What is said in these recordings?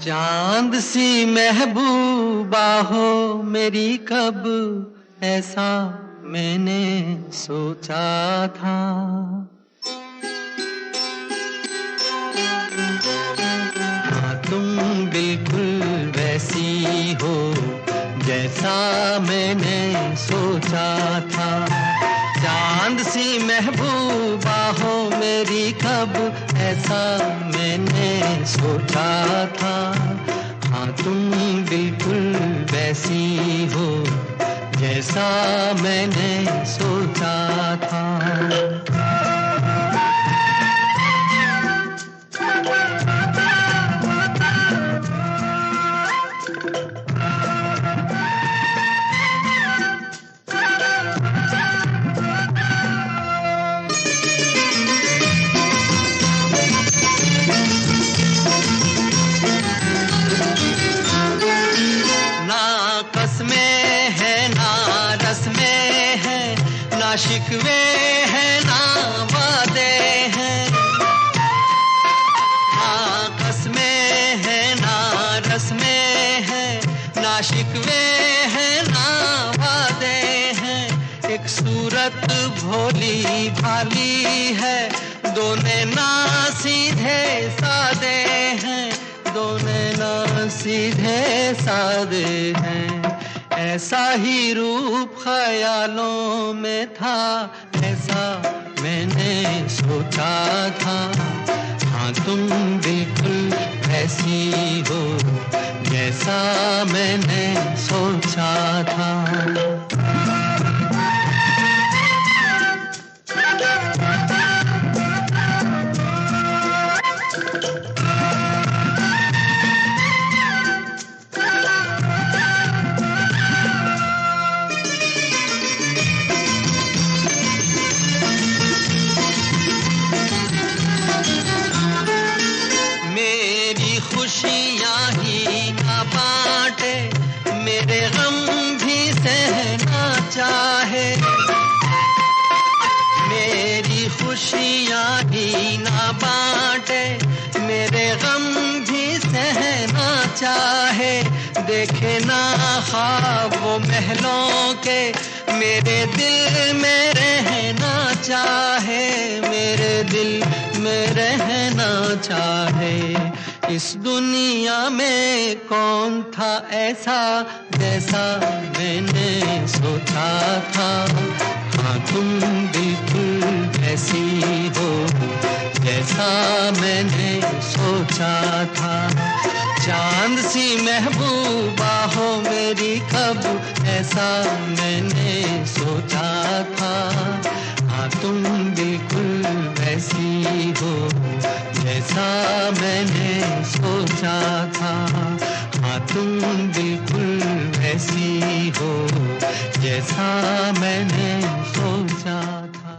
चांद सी महबूबा हो मेरी, कब ऐसा मैंने सोचा था। हाँ, तुम बिल्कुल वैसी हो जैसा मैंने सोचा था। चांद सी महबूबा हो मेरी, कब ऐसा मैंने सोचा था। हाँ, तुम बिल्कुल वैसी हो जैसा मैंने सोचा था। ना शिकवे हैं ना वादे हैं, ना कसमें हैं ना रस्में हैं, ना शिकवे हैं ना वादे हैं। एक सूरत भोली भाली है, दो नैना सीधे सादे हैं, दो नैना सीधे सादे हैं। ऐसा ही रूप ख्यालों में था, ऐसा मैंने सोचा था। हाँ, तुम बिल्कुल ऐसी हो जैसा मैंने सोचा था। खुशियाँ ही ना बांटे, मेरे गम भी सहना चाहे। मेरी खुशियाँ ही ना बांटे, मेरे गम भी सहना चाहे। देखे ना ख्वाब वो महलों के, मेरे दिल में रहना चाहे, मेरे दिल में रहना चाहे। इस दुनिया में कौन था ऐसा जैसा मैंने सोचा था। हाँ, तुम बिल्कुल ऐसी हो जैसा मैंने सोचा था। चांद सी महबूबा हो मेरी, कब ऐसा मैंने सोचा था। हाँ, तुम बिल्कुल वैसी हो जैसा मैंने सोचा था। हाँ, तुम बिल्कुल वैसी हो जैसा मैंने सोचा था।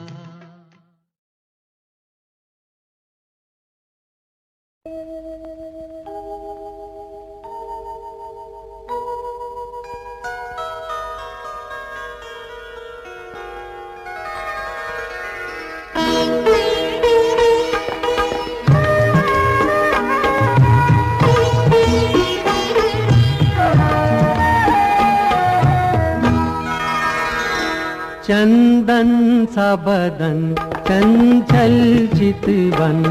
चंदन सा बदन चंचल चितवन,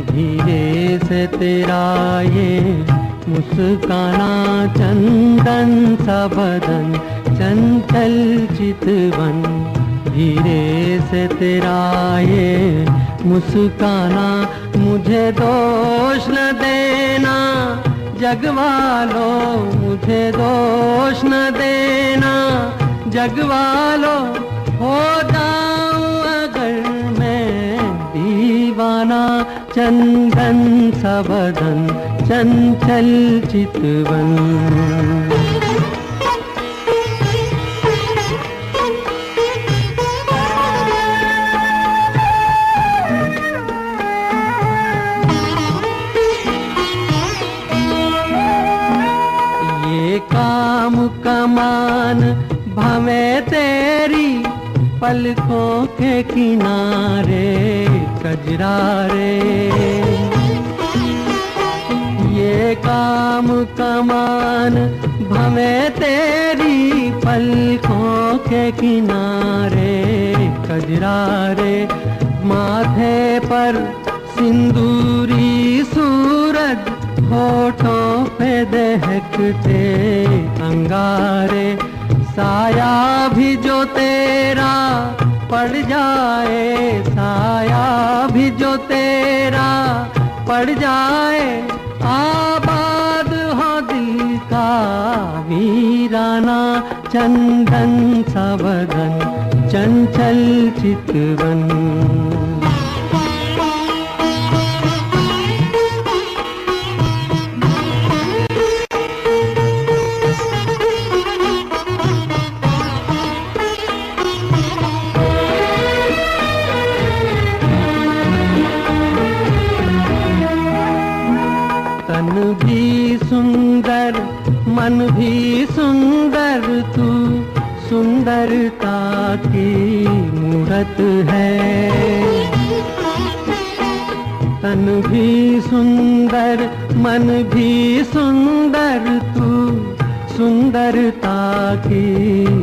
धीरे से तेरा ये मुस्काना। चंदन सा बदन चंचल चितवन, धीरे से तेरा ये मुस्काना। मुझे दोष न देना जगवालो, मुझे दोष न देना जगवालो। हो जाऊं अगर मैं दीवाना, चंदन सा बदन चंचल चितवन। ये काम कमान भवे तेरी, पलकों के किनारे कजरा रे। ये काम कमान भवे तेरी पलकों के किनारे, कजरा रे माथे पर सिंदूरी सूरज, होठों पे दहकते अंगारे, साया भी जो तेरा पड़ जाए, साया भी जो तेरा पड़ जाए, आबाद हो दिल का वीराना, चंदन सा बदन चंचल चितवन। तन भी सुंदर मन भी सुंदर, तू सुंदरता की मूरत है। तन भी सुंदर मन भी सुंदर, तू सुंदरता की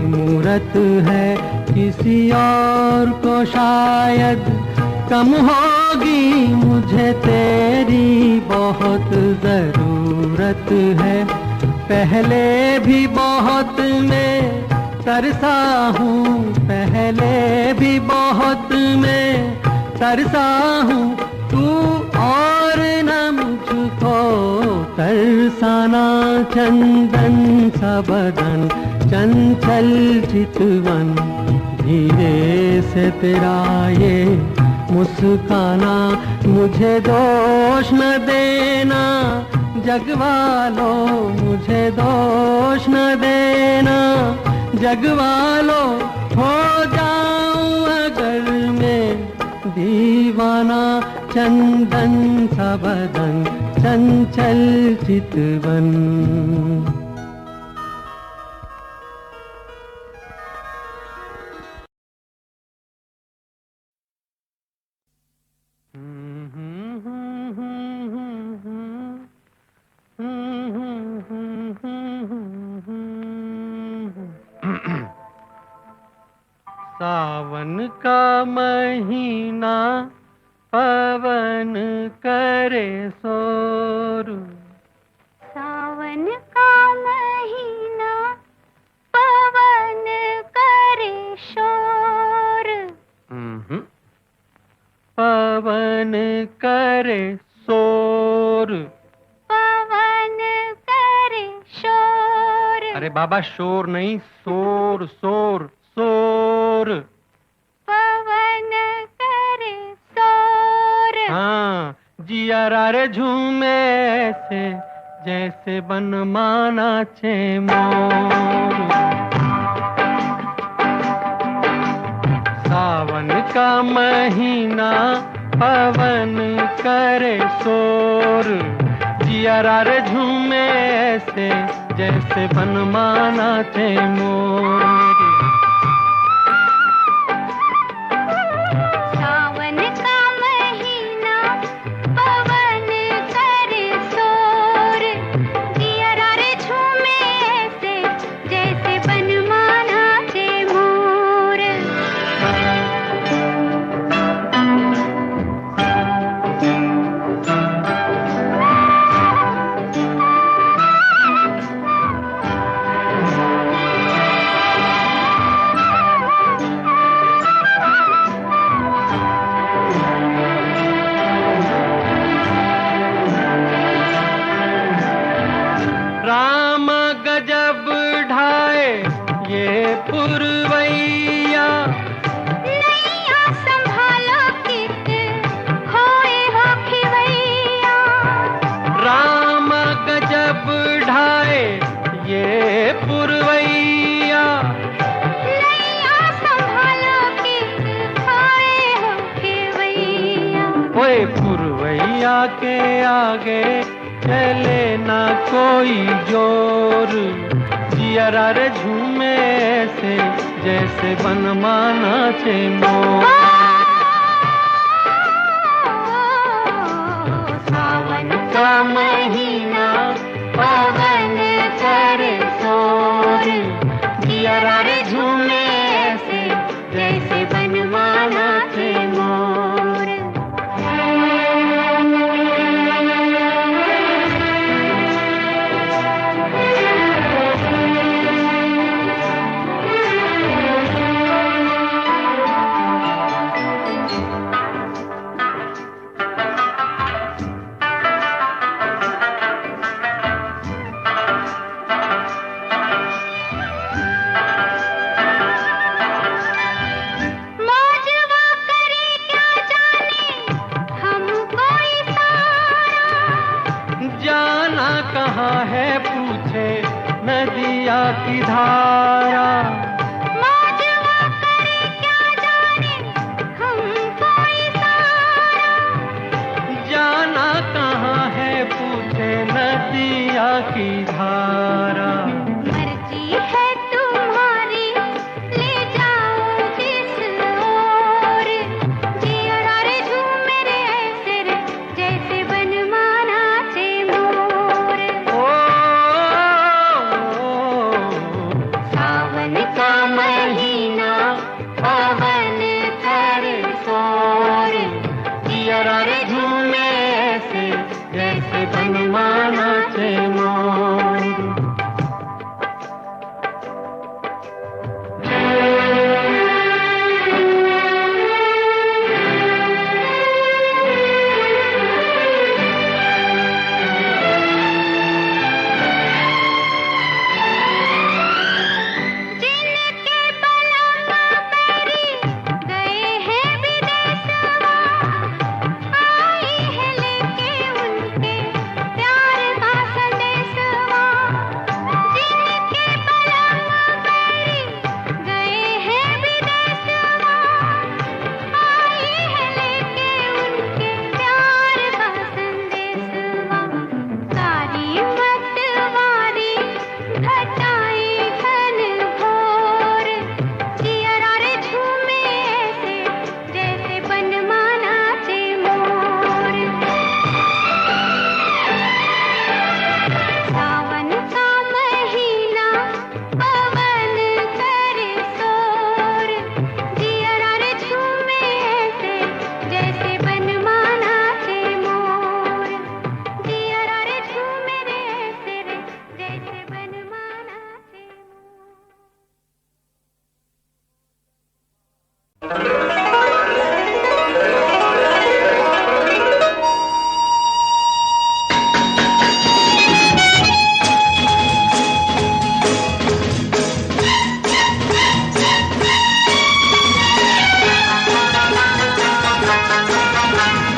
मूरत है। किसी और को शायद कम होगी, मुझे तेरी बहुत जरूरत है। पहले भी बहुत मैं तरसा हूँ, पहले भी बहुत मैं तरसा हूँ, तू और न मुझको तरसाना। चंदन सा बदन चंचल चितवन, धीरे से तेरा ये मुस्काना, मुझे दोष न देना जगवालो, मुझे दोष न देना जगवालो। हो जाऊं अगर मैं दीवाना, चंदन सा बदन चंचल चितवन। सावन का महीना पवन करे शोर, सावन का महीना पवन करे शोर, पवन करे शोर, पवन करे शोर। अरे बाबा शोर नहीं, शोर शोर शोर। पवन करे शोर। हाँ, जिया रे झूमे ऐसे जैसे बनमाना चे मोर। सावन का महीना पवन करे शोर, जिया रे झूमे ऐसे जैसे बनमाना चे मोर। पुरवैया नैया संभालो कित खोए हो खिवैया। राम गजब ढाए ये पुरवैया, नैया संभालो कित खोए हो खिवैया। ओए पुरवैया के आगे चले ना कोई जोर, जिया रे झूमे ऐसे जैसे बनमाना चे मोर। सावन का महीना पवन नदिया की धारा। मौजवा करे क्या जाने हमको इशारा। जाना कहाँ है पूछे नदिया की धारा। मर्जी है तुम्हारी ले जाओ जिस ओर। जिया रे झूमे रे ऐसे रे जैसे बनमाना चे मोर। सावन का महीना पवन करे शोर। जिया रे झूमे ऐसे जैसे बनमाना चे मोर। जिनके बलम मेरी गए हैं विदेशवा। आई है लेके उनके प्यार का संदेशवा। जिनके बलम मेरी गए हैं विदेशवा। आई है लेके उनके प्यार का संदेशवा। सारी मतवारी घटाई घन घोर। जिया रे झूमे ऐसे जैसे बनमाना चे मोर। सावन का महीना पवन करे शोर। जिया रे झूमे ऐसे जैसे बनमाना चे मोर। जिया रे झूमे रे ऐसे रे जैसे बनमाना चे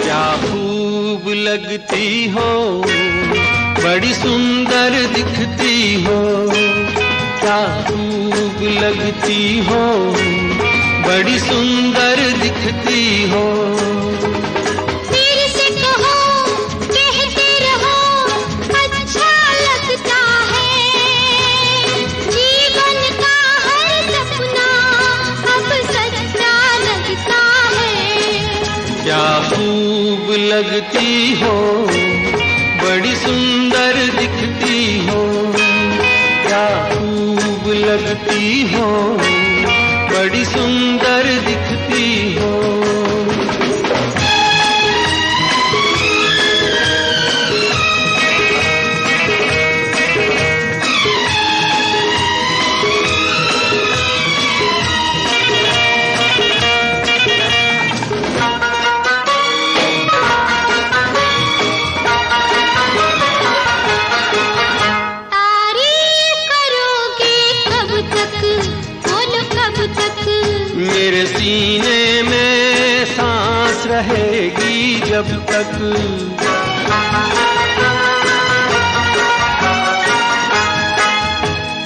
क्या खूब लगती हो, बड़ी सुंदर दिखती हो। क्या खूब लगती हो, बड़ी सुंदर दिखती हो। फिर से कहो कहते रहो अच्छा लगता है। जीवन का हर सपना अब सच्चा लगता है। क्या खूब लगती हो, बड़ी सुंदर दिखती हो। क्या खूब लगती हो, बड़ी सुंदर दिखती हो। तारीफ करोगे कब तक, बोलो कब तक। मेरे सीने में सांस रहेगी जब तक।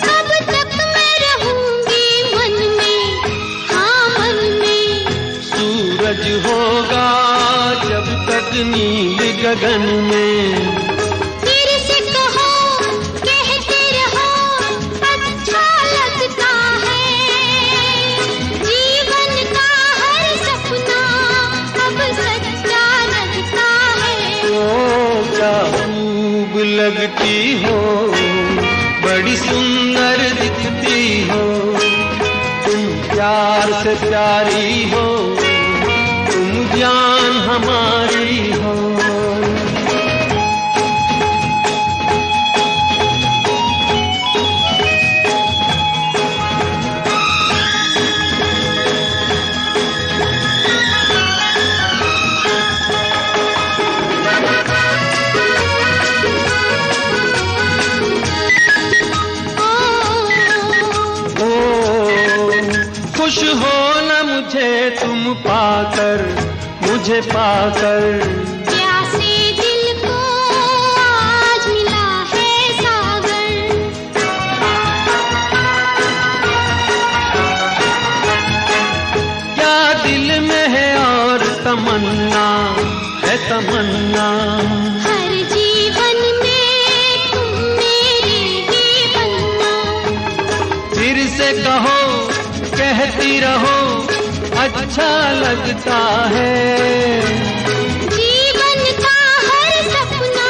कब तक मैं रहूंगी मन में, हाँ मन में। सूरज होगा जब तक नील गगन में। फिर से कहो कहते रहो अच्छा लगता है। जीवन का हर सपना अब सच्चा लगता है। ओ क्या खूब लगती हो, बड़ी सुंदर दिखती हो। तुम प्यार से प्यारी हो, तुम जान हमारी हो। खुश हो न मुझे तुम पाकर, मुझे पाकर। प्यासे दिल को आज मिला है सागर। से कहो, कहती रहो, अच्छा लगता है। जीवन का हर सपना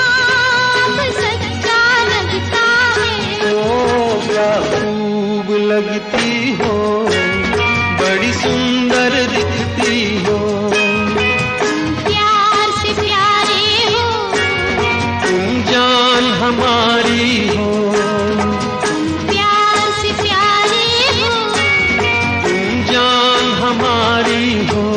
अब सच्चा लगता है। ओ क्या खूब लगती हो, बड़ी सुंदर दिखती हो। प्यार से प्यारे हो, तुम जान हमारी हो। प्यार से प्यारे हो, तुम जान हमारी हो।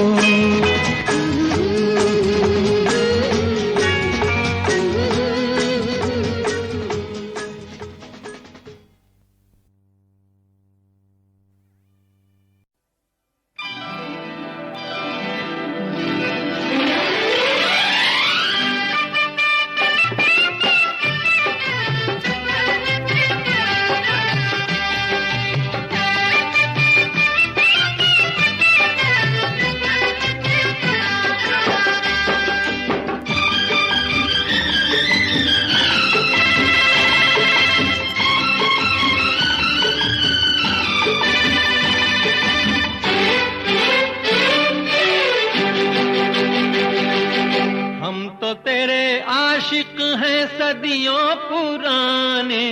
आशिक हैं सदियों पुराने,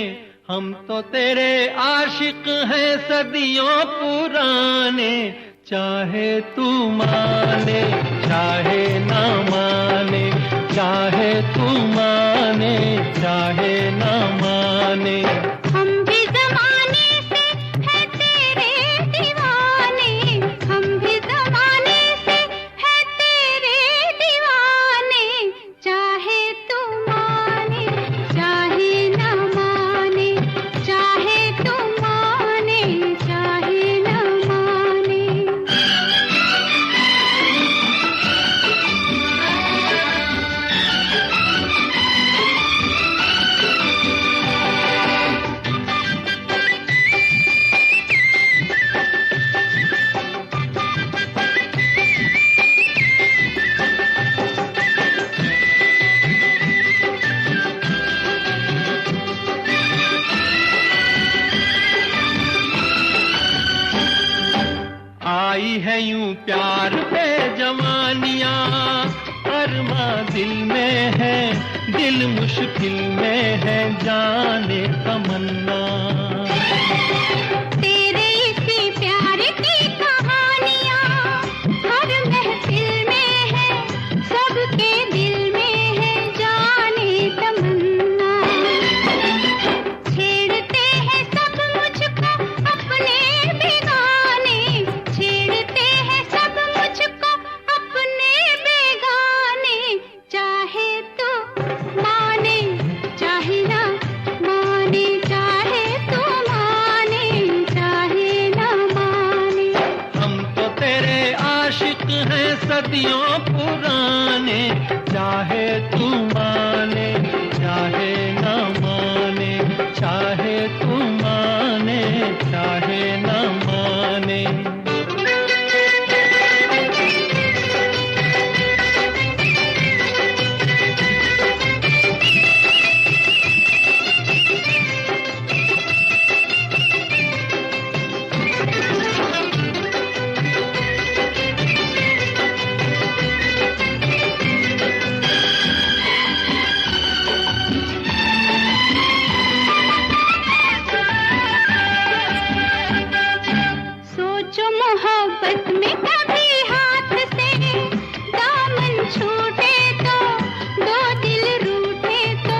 हम तो तेरे आशिक हैं सदियों पुराने। चाहे तू माने चाहे ना माने, चाहे तू माने चाहे ना माने। हम भी ज़माने से है तेरे दीवाने, हम भी ज़माने से है तेरे दीवाने। चाहे तू माने चाहे ना माने, चाहे तू माने चाहे ना माने। आई है यूं प्यार पे जवानियां, अरमा दिल में है, दिल मुश्किल में है, जाने तमन्ना। तेरे इसी प्यार की कहानियां हर महफिल में है, सबके दिल में है, जाने तमन्ना। छेड़ते हैं सब मुझको अपने बेगाने, छेड़ते हैं सब मुझको अपने बेगाने। चाहे तो माने चाहे ना माने, चाहे तो माने चाहे ना माने। हम तो तेरे आशिक हैं सदियों पुराने। चाहे तू माने चाहे ना माने, चाहे तू माने चाहे ना माने। सोचो मोहब्बत में कभी हाथ से दामन छूटे तो, दो दिल रूठे तो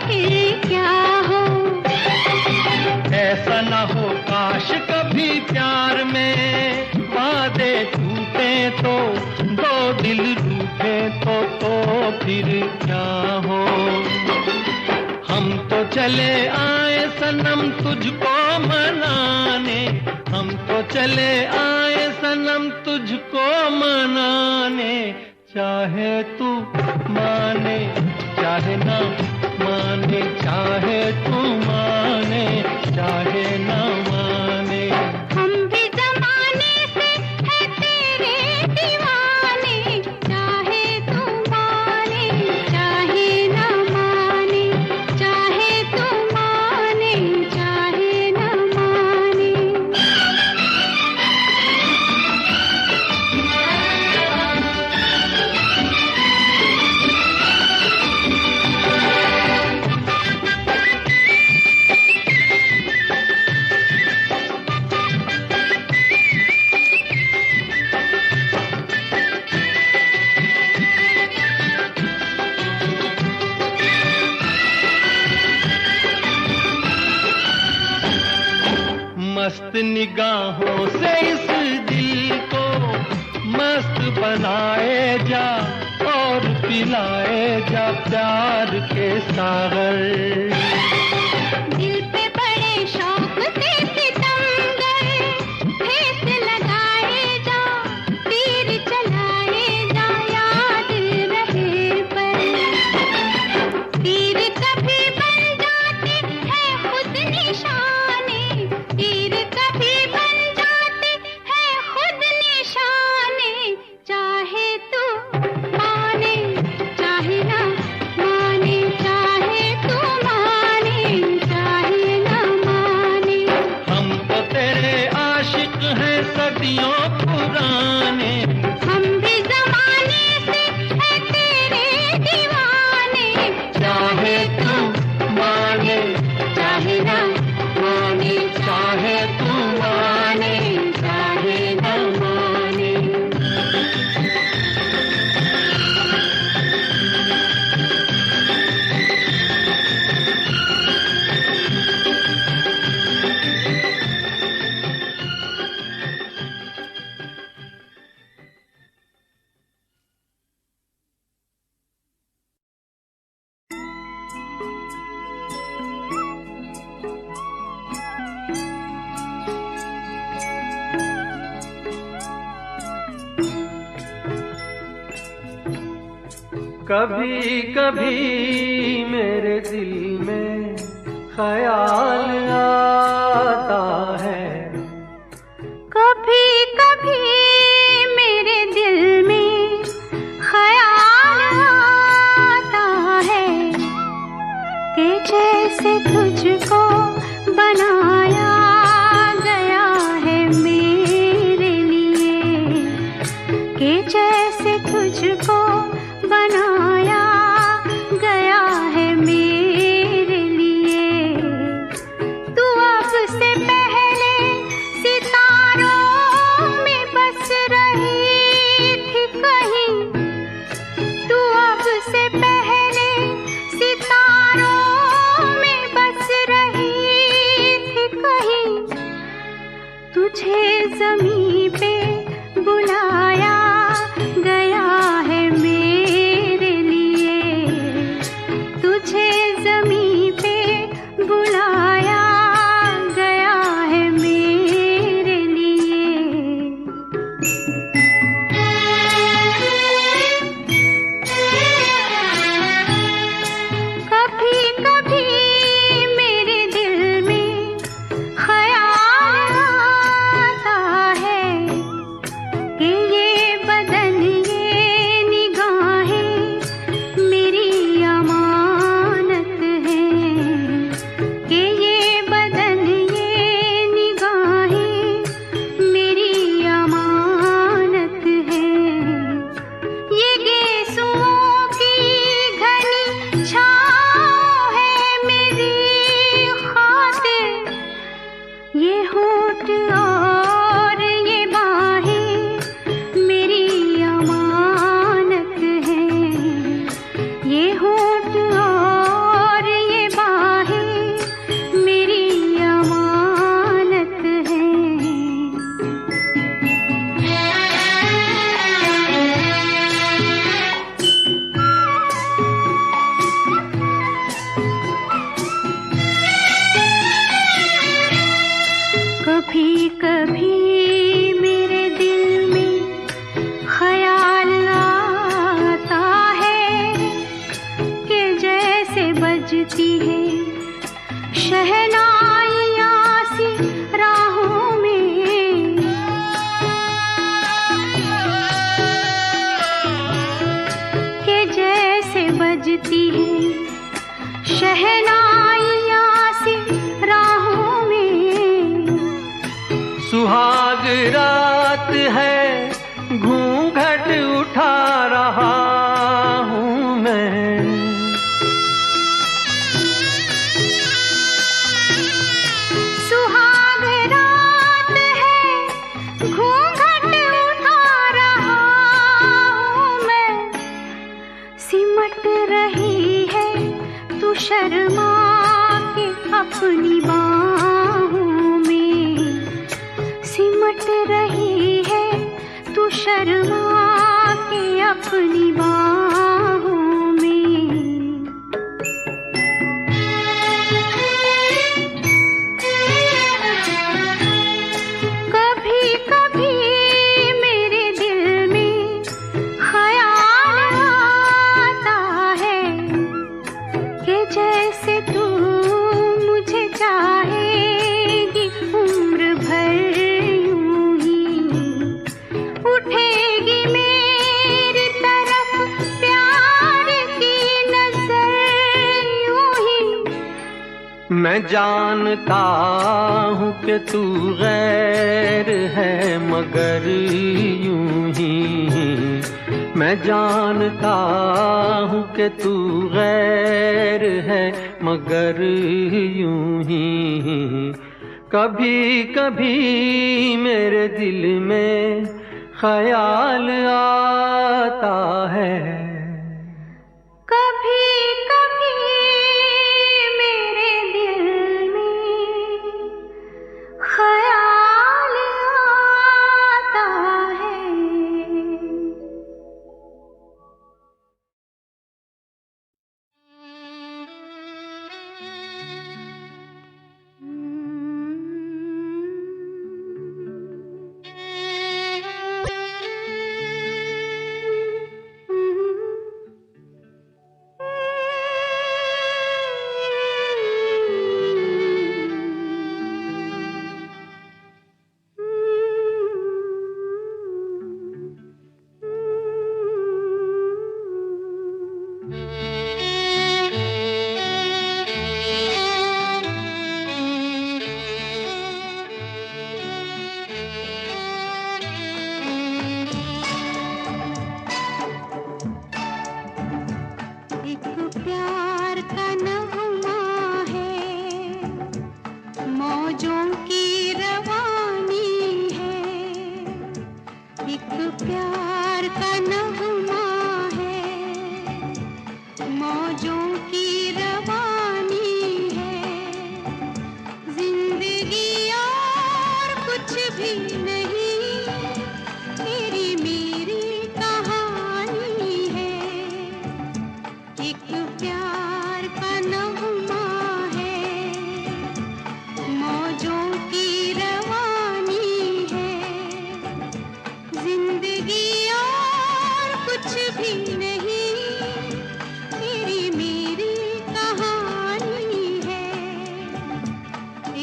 फिर क्या हो। ऐसा ना हो काश कभी प्यार में वादे टूटे तो, दो दिल रूठे तो फिर क्या हो। हम तो चले आए सनम तुझको मनाने, हम तो चले आए सनम तुझको मनाने। चाहे तू माने चाहे ना माने, चाहे तू माने चाहे ना माने। हम भी ज़माने से है तेरे दीवाने, चाहे तू माने चाहे ना माने, चाहे तू माने चाहे ना माने। मस्त निगाहों से इस दिल को मस्त बनाए जा और पिलाए जा प्यार के सागर। दिल पे बड़े शौक से सितमगर ठेस लगाए जा, तीर चलाए जा, याद रहे पर तीर कभी बन जाते हैं खुद निशाने, तीर कभी बन जाते हैं खुद निशाने। चाहे तू माने चाहे ना माने, चाहे तू माने चाहे ना माने, हम तो तेरे आशिक हैं सदियों पुराने, हम भी जमाने से हैं तेरे दीवाने। चाहे तू माने चाहे ना माने, चाहे तू माने चाहे ना माने। कभी कभी मेरे दिल में ख्याल आता है, कभी कभी मेरे दिल में ख्याल आता है कि जैसे तुझको बनाया गया है मेरे लिए, कि जैसे तुझको बनाया गया है मेरे लिए। तू अब से पहले सितारों में बस रही थी कहीं, तू अब से पहले सितारों में बस रही थी कहीं। तुझे ज़मीं पे बुलाया गया है मेरे लिए, तुझे ज़मीं पे बुलाया गया है मेरे लिए। कभी कभी मेरे दिल में ख्याल आता है कि ये बदन ये निगाहें मेरी अमानत हैं, कि ये बदन ये निगाहें मेरी अमानत हैं। ये गेसुओं की घनी छाँव है मेरी खातिर, ये होठ और ये बाहें मेरी अमानत हैं, ये होठ और ये बाहें मेरी अमानत हैं। कभी कभी मेरे दिल में ख्याल आता है कि जैसे बजती है शहनाइयाँ सी राहों में, कि जैसे बजती है शहनाइयाँ सी राहों में। सुहाग रात है घूंघट उठा रहा हूँ मैं, सुहाग रात है घूंघट उठा रहा हूँ मैं। सिमट रही है तू शर्मा के अपनी बाहों में, शर्मा के अपनी बाहों में। कभी कभी मेरे दिल में ख्याल आता है कि जैसे तू मुझे चाहेगी उम्र भर यूं ही, उठेगी मेरी तरफ प्यार की नजर यूं ही। मैं जानता हूँ कि तू गैर है मगर यूं ही, मैं जानता हूँ कि तू गैर है मगर यूं ही। कभी कभी मेरे दिल में ख्याल आता है, कभी कभी मेरे दिल में ख्याल आता है। एक प्यार का नगमा है, मौजों की रवानी है। एक प्यार का नगमा है, मौजों की रवानी है। जिंदगी और कुछ भी नहीं, तेरी मेरी कहानी है। एक प्यार का नगमा है, मौजों की रवानी है। जिंदगी और कुछ भी नहीं, तेरी मेरी कहानी है।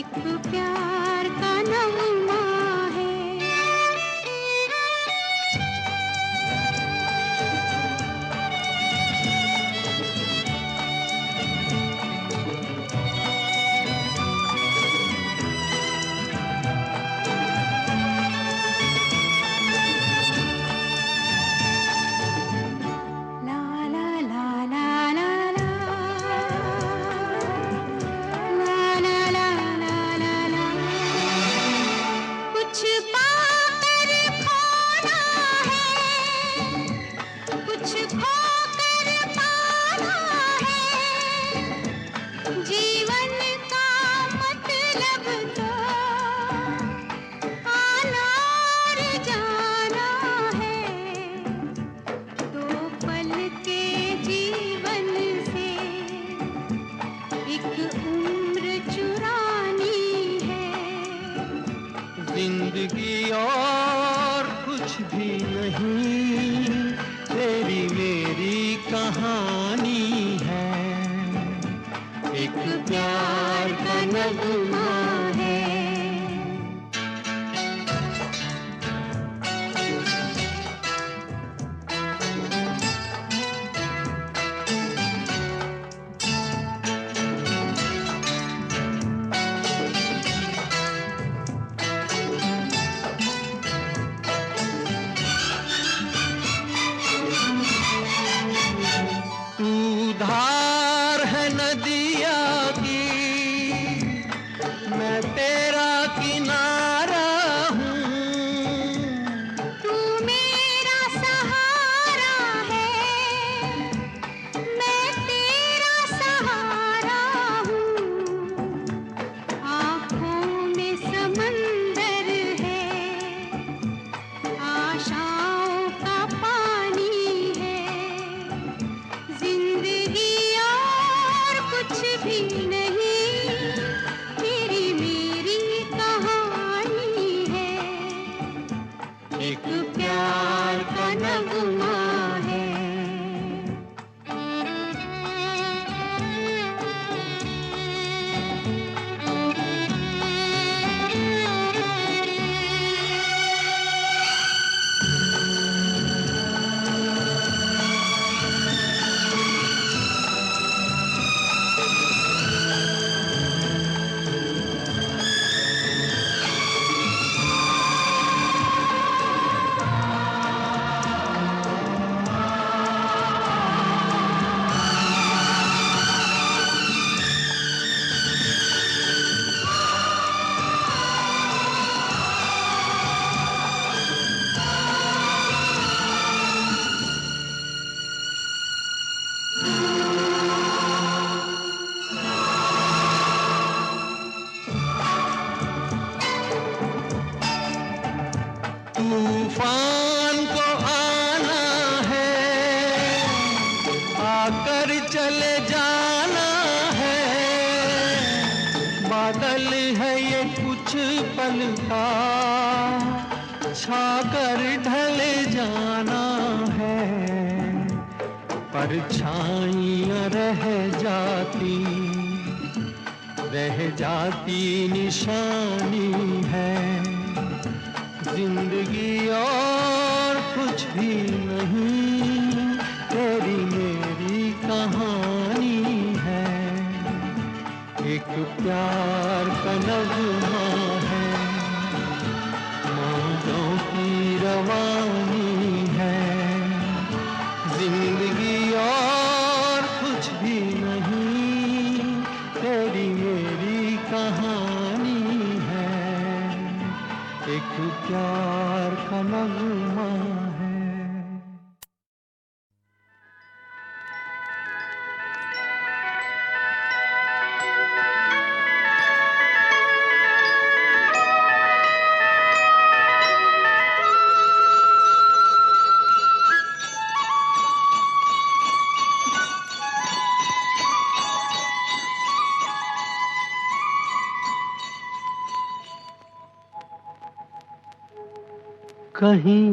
एक प्यार का नगमा है। ला ला ला ला ला ला, ला ला ला ला ला। कुछ पाकर खोना है, कुछ खोकर पाना है। जीवन का मतलब तो आना और जाना है। दो पल के जीवन से एक उम्र चुरानी है। जिंदगी और कुछ भी नहीं, तेरी मेरी कहानी है। एक प्यार का नगमा है। तू धार है नदिया की, पल का छाकर ढल जाना है, परछाइयाँ रह जाती निशानी है। जिंदगी और कुछ भी नहीं, तेरी मेरी कहानी है। एक प्यार का नगमा है, मौजों की रवानी है। जिंदगी और कुछ भी नहीं, तेरी मेरी कहानी है। एक प्यार का नगमा है। कहीं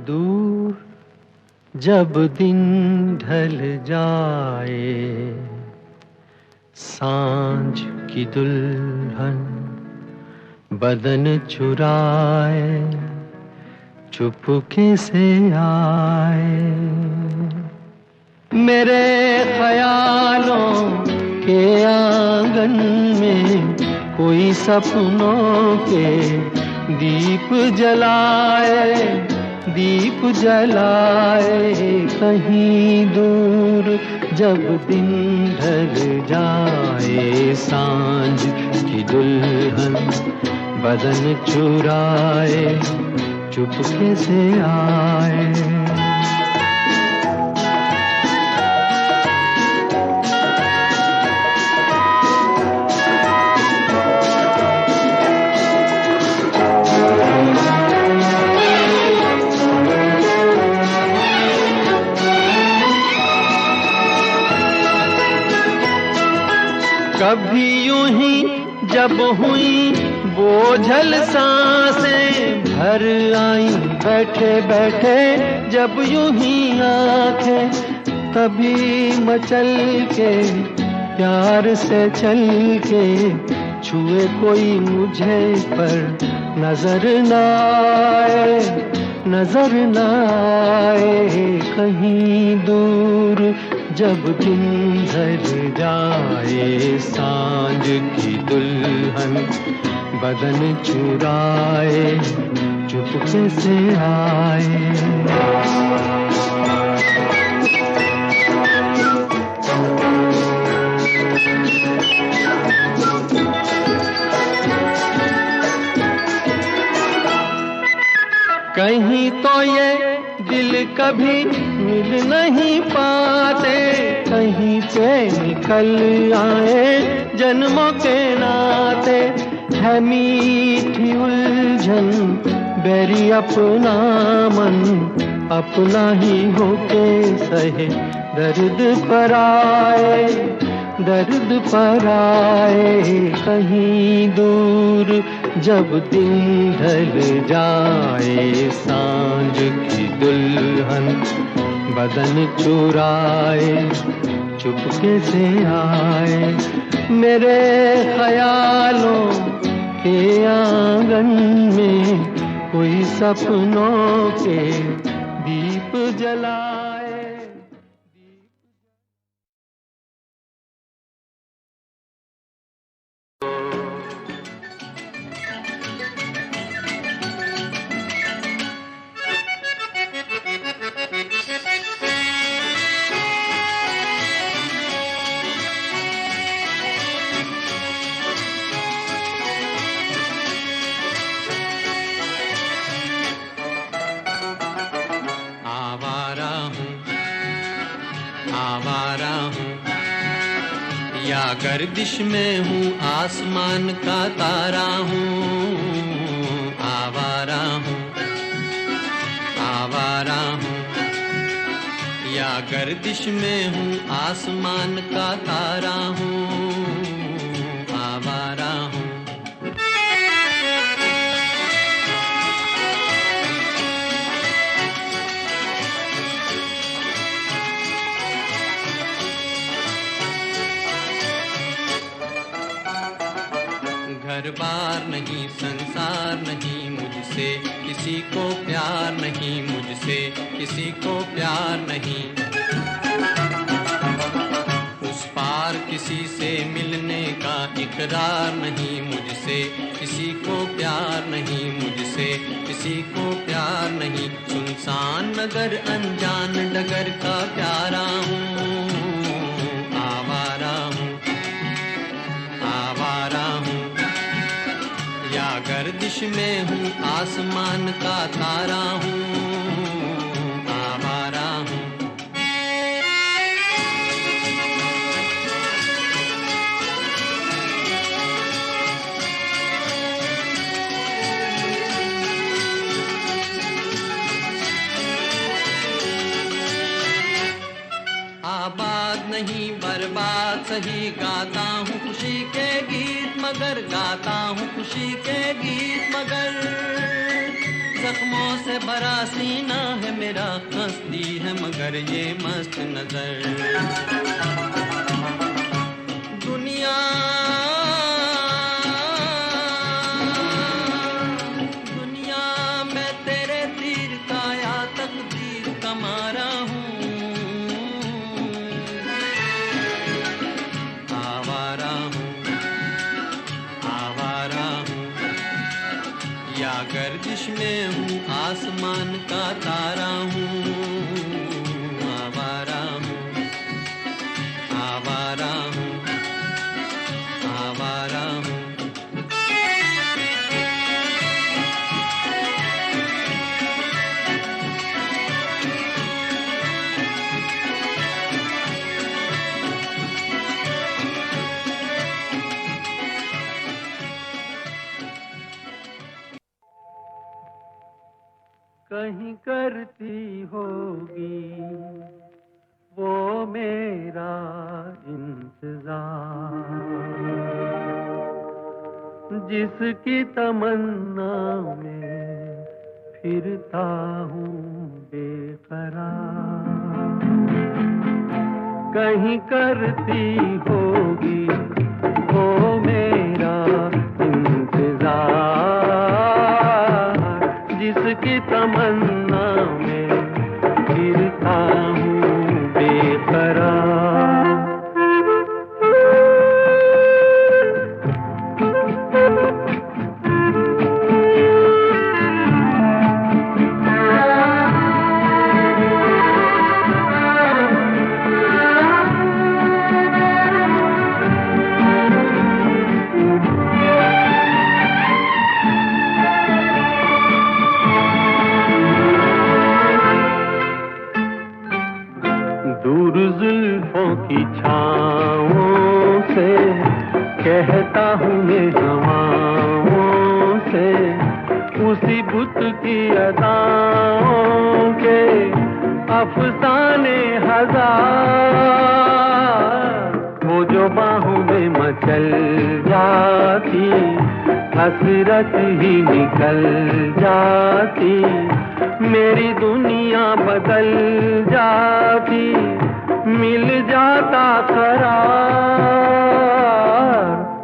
दूर जब दिन ढल जाए, सांझ की दुल्हन बदन चुराए चुपके से आए। मेरे ख्यालों के आंगन में कोई सपनों के दीप जलाए। कहीं दूर जब दिन ढल जाए, सांझ की दुल्हन बदन चुराए चुपके से आए। कभी यूं ही जब हुई बोझल सांसें भर आई, बैठे बैठे जब यूं ही आंखें, तभी मचल के प्यार से चल के छुए कोई मुझे पर नजर न आए। कहीं दूर जब दिन ढल जाए, सांझ की दुल्हन बदन चुराए चुपके से आए। कहीं तो ये दिल कभी मिल नहीं पाते, कहीं पे निकल आए जन्मों के नाते। है मीठी उलझन बेरी अपना मन, अपना ही होके सहे दर्द पर आए। कहीं दूर जब दिन ढल जाए, सांझ की दुल्हन बदन चुराए चुपके से आए। मेरे ख्यालों के आंगन में कोई सपनों के दीप जलाए। आवारा हूँ या गर्दिश में हूँ, आसमान का तारा हूँ। आवारा हूँ या गर्दिश में हूँ, आसमान का तारा हूँ। आवारा हूँ। दरबार नहीं, संसार नहीं, मुझसे किसी को प्यार नहीं, मुझसे किसी को प्यार नहीं। उस पार किसी से मिलने का इकरार नहीं, मुझसे किसी को प्यार नहीं, मुझसे किसी को प्यार नहीं। सुनसान नगर अनजान डगर का प्यारा हूँ, आवारा हूँ, आवारा हूँ। या गर्दिश में हूँ, आसमान का तारा हूँ, आवारा हूँ। आबाद नहीं बर्बाद सही, गाता हूँ खुशी के गीत मगर, गाता हूँ खुशी के गीत मगर। जख्मों से भरा सीना है मेरा, हंसती है मगर ये मस्त नजर। दुनिया दुनिया मैं तेरे तीर का या तकदीर का मारा हूँ, गर्दिश में हूँ, आसमान का तारा हूँ, आवारा हूँ, आवारा हूँ, आवारा हूँ। कहीं करती होगी वो मेरा इंतजार, जिसकी तमन्ना में फिरता हूँ बेकरार। कहीं करती होगी वो मेरा इंतजार, जिसकी तमन्ना में फिरता हूँ बेकरार। दूर जुल्फों की छाँवों से कहता हूँ मैं हवाओं से, उसी बुत की अदाओं के अफसाने हजार। वो जो बाहों में मचल जाती, हसरत ही निकल जाती, मेरी दुनिया बदल जाती, मिल जाता करार।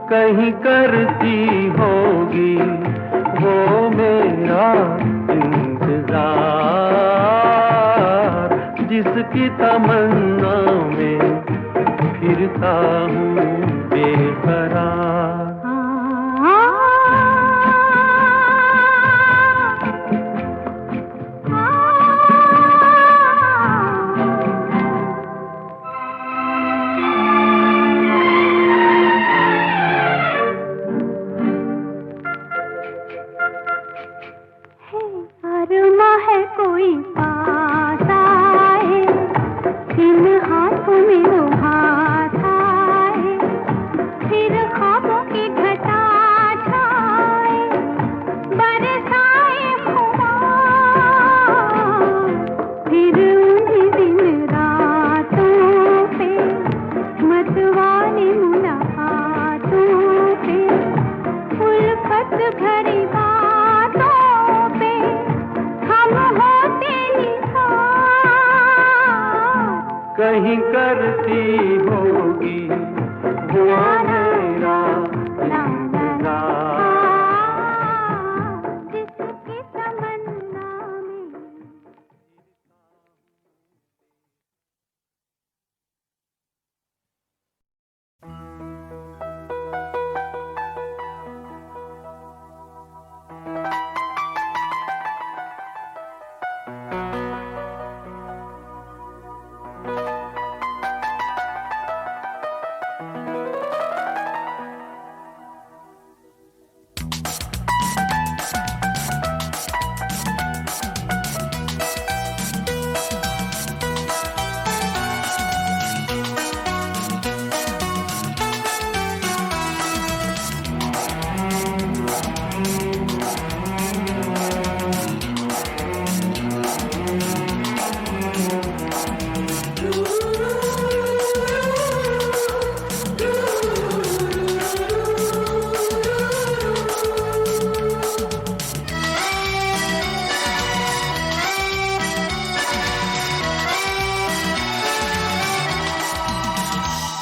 कहीं करती होगी वो मेरा इंतजार, जिसकी तमन्ना में फिरता हूँ बेकरार। कोई पास आए, इन हाथों में वो हाथ आए,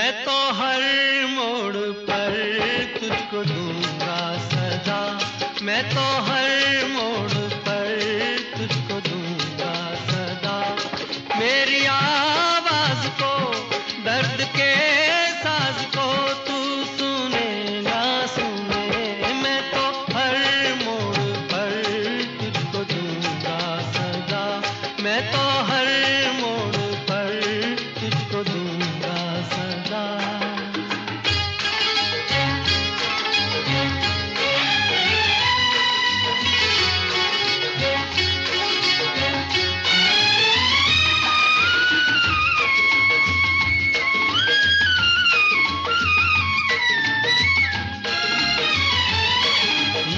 मैं तो हर मोड़ पर तुझको दूंगा सदा, मैं तो हर मोड़ पर तुझको दूंगा सदा। मेरी आवाज को, दर्द के साज को तू सुने ना सुने, मैं तो हर मोड़ पर तुझको दूंगा सदा, मैं तो हर मोड़ पर तुझको दूंगा सदा।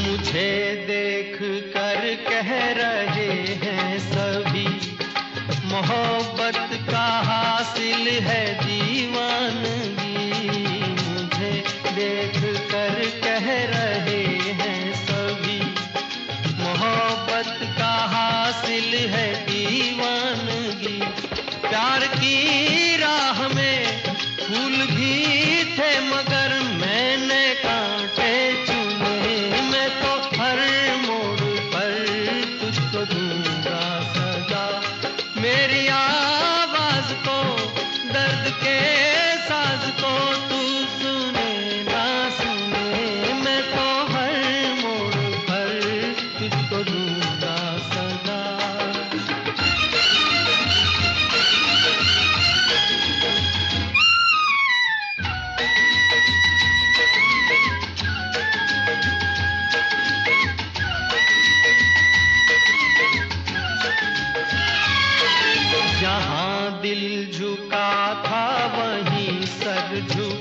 मुझे देख कर कह रहे हैं सभी, मोहब्बत का हासिल है दीवानगी। मुझे देख कर कह रहे हैं सभी, मोहब्बत का हासिल है दीवानगी। प्यार की राह में फूल भी थे मगर मैंने कांटे चुने, मैं तो हर मोड़ पर तुझको दूंगा सदा। मेरी आवाज को, दर्द के साज को तू सुने ना सुने, मैं तो हर मोड़ पर तुझको दूंगा सदा। जहाँ दिल झुका था वहीं सर झुका